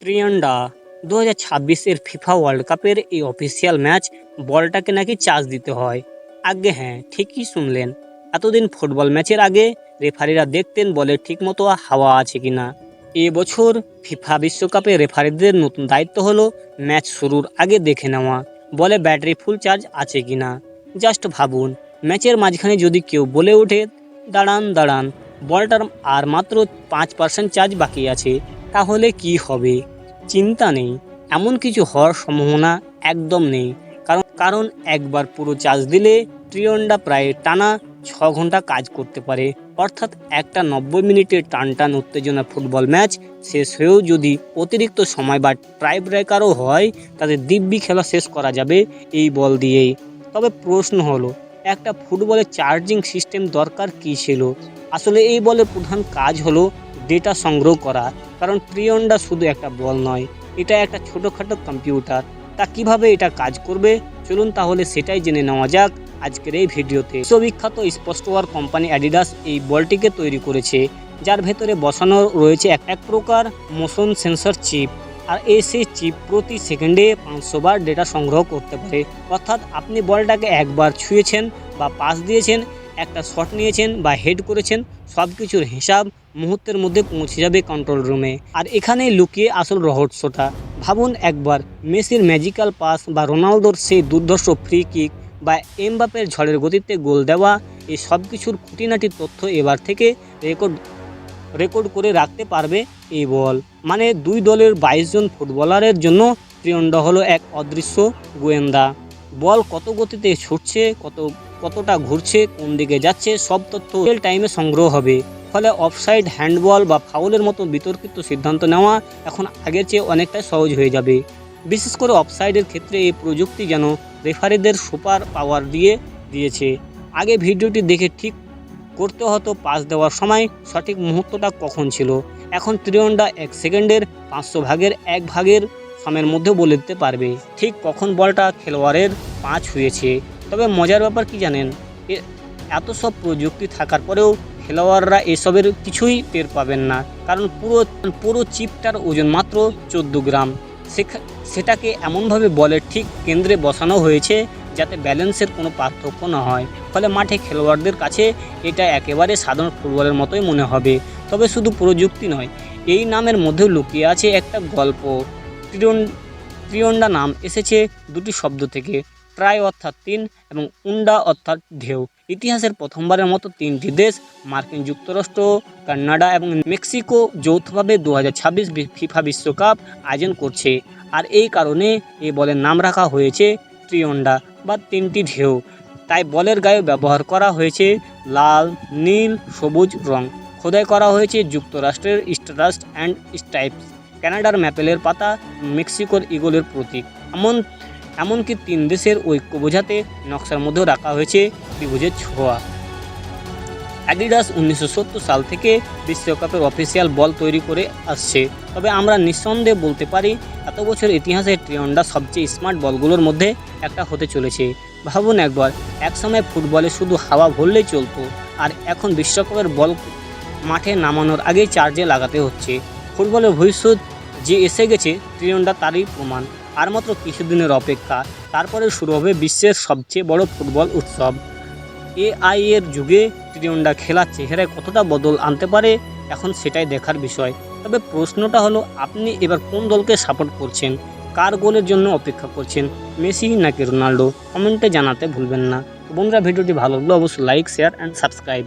ত্রিয়ান্ডা 2026-এর FIFA world কাপের এই official match বলটাকে নাকি চার্জ দিতে হয়। আগে হ্যাঁ, ঠিকই শুনলেন। এতদিন ফুটবল ম্যাচের আগে রেফারিরা দেখতেন বলে ঠিকমতো হাওয়া আছে কিনা। এবছর ফিফা বিশ্বকাপে রেফারিদের নতুন দায়িত্ব হলো ম্যাচ শুরুর আগে দেখে নেওয়া বলে ব্যাটারি ফুল চার্জ আছে কিনা। জাস্ট ভাবুন, ম্যাচের মাঝখানে যদি কেউ বলে ওঠে দাঁড়ান দাঁড়ান, বলটার আর মাত্র 5% চার্জ বাকি আছে, তাহলে কি হবে? চিন্তা নেই, এমন কিছু হওয়ার সম্ভাবনা একদম নেই। কারণ একবার পুরো চার্জ দিলে ত্রিয়ন্ডা প্রায় টানা 6 ঘন্টা কাজ করতে পারে। অর্থাৎ একটা 90 মিনিটের টান উত্তেজনা ফুটবল ম্যাচ শেষ হয়েও যদি অতিরিক্ত সময় বা টাই ব্রেকারও হয়, তাদের দিব্যি খেলা শেষ করা যাবে এই বল দিয়েই। তবে প্রশ্ন হলো, একটা ফুটবলের চার্জিং সিস্টেম দরকার কী ছিল? আসলে এই বলের প্রধান কাজ হলো ডেটা সংগ্রহ করা। কারণ ত্রিয়ন্ডা শুধু একটা বল নয়, এটা একটা ছোটোখাটো কম্পিউটার। তা কিভাবে এটা কাজ করবে, চলুন তাহলে সেটাই জেনে নেওয়া যাক আজকের এই ভিডিওতে। বিশ্ববিখ্যাত স্পোর্টসওয়্যার কোম্পানি অ্যাডিডাস এই বলটিকে তৈরি করেছে, যার ভেতরে বসানো রয়েছে এক প্রকার মোশন সেন্সর চিপ। আর সেই চিপ প্রতি সেকেন্ডে 500 বার ডেটা সংগ্রহ করতে পারে। অর্থাৎ আপনি বলটাকে একবার ছুঁয়েছেন বা পাস দিয়েছেন, একটা শট নিয়েছেন বা হেড করেছেন, সব কিছুর হিসাব মুহূর্তের মধ্যে পৌঁছে যাবে কন্ট্রোল রুমে। আর এখানেই লুকিয়ে আসল রহস্যটা। ভাবুন একবার, মেসির ম্যাজিক্যাল পাস বা রোনালদোর সেই দুর্ধর্ষ ফ্রি কিক বা এমবাপ্পের ঝড়ের গতিতে গোল দেওয়া, এই সব কিছুর খুঁটিনাটি তথ্য এবার থেকে রেকর্ড করে রাখতে পারবে এই বল। মানে দুই দলের 22 জন ফুটবলারের জন্য ত্রিয়ন্ডা হলো এক অদৃশ্য গোয়েন্দা। বল কত গতিতে ছুটছে, কতটা ঘুরছে, কোন দিকে যাচ্ছে, সব তথ্য রিয়েল টাইমে সংগ্রহ হবে। ফলে অফসাইড, হ্যান্ডবল বা ফাউলের মতো বিতর্কিত সিদ্ধান্ত নেওয়া এখন আগের চেয়ে অনেকটাই সহজ হয়ে যাবে। বিশেষ করে অফসাইডের ক্ষেত্রে এই প্রযুক্তি যেন রেফারিদের সুপার পাওয়ার দিয়েছে। আগে ভিডিওটি দেখে ঠিক করতে হতো পাস দেওয়ার সময় সঠিক মুহূর্তটা কখন ছিল। এখন ত্রিয়ন্ডা 1 সেকেন্ডের 500 ভাগের 1 ভাগের সময়ের মধ্যে বলে দিতে পারবে ঠিক কখন বলটা খেলোয়াড়ের পা ছুঁয়েছে। তবে মজার ব্যাপার কি জানেন, এত সব প্রযুক্তি থাকার পরেও খেলোয়াড়রা এসবের কিছুই টের পাবেন না। কারণ পুরো চিপটার ওজন মাত্র 14 গ্রাম। সেটাকে এমনভাবে বলের ঠিক কেন্দ্রে বসানো হয়েছে যাতে ব্যালেন্সের কোনো পার্থক্য না হয়। ফলে মাঠে খেলোয়াড়দের কাছে এটা একেবারে সাধারণ ফুটবলের মতোই মনে হবে। তবে শুধু প্রযুক্তি নয়, এই নামের মধ্যেও লুকিয়ে আছে একটা গল্প। ত্রিয়ন্ডা নাম এসেছে দুটি শব্দ থেকে, ট্রাই অর্থাৎ 3 এবং উন্ডা অর্থাৎ ঢেউ। ইতিহাসের প্রথমবারের মতো 3টি দেশ, মার্কিন যুক্তরাষ্ট্র, কানাডা এবং মেক্সিকো, যৌথভাবে 2026 ফিফা বিশ্বকাপ আয়োজন করছে। আর এই কারণে এই বলের নাম রাখা হয়েছে ত্রিয়ন্ডা বা 3টি ঢেউ। তাই বলের গায়ে ব্যবহার করা হয়েছে লাল, নীল, সবুজ রং। খোদাই করা হয়েছে যুক্তরাষ্ট্রের স্টারস অ্যান্ড স্ট্রাইপস, কানাডার ম্যাপেলের পাতা, মেক্সিকোর ইগলের প্রতীক। এমনকি 3 দেশের ঐক্য বোঝাতে নকশার মধ্যেও রাখা হয়েছে ত্রিভুজের ছোঁয়া। অ্যাডিডাস 1970 সাল থেকে বিশ্বকাপের অফিসিয়াল বল তৈরি করে আসছে। তবে আমরা নিঃসন্দেহে বলতে পারি, এত বছর ইতিহাসে ত্রিয়ন্ডা সবচেয়ে স্মার্ট বলগুলোর মধ্যে একটা হতে চলেছে। ভাবুন একবার, একসময় ফুটবলে শুধু হাওয়া ভরলেই চলতো, আর এখন বিশ্বকাপের বল মাঠে নামানোর আগেই চার্জে লাগাতে হচ্ছে। ফুটবলের ভবিষ্যৎ যে এসে গেছে, ত্রিয়ন্ডা তারই প্রমাণ। আর মাত্র কিছুদিনের অপেক্ষা, তারপরে শুরু হবে বিশ্বের সবচেয়ে বড় ফুটবল উৎসব। এআই এর যুগে ত্রিয়ন্ডা খেলার চেহারায় কতটা বদল আনতে পারে, এখন সেটাই দেখার বিষয়। তবে প্রশ্নটা হলো, আপনি এবার কোন দলকে সাপোর্ট করছেন? কার গোলের জন্য অপেক্ষা করছেন, মেসি নাকি রোনাল্ডো? কমেন্টে জানাতে ভুলবেন না। তো বন্ধুরা, ভিডিওটি ভালো লাগলে অবশ্যই লাইক, শেয়ার অ্যান্ড সাবস্ক্রাইব।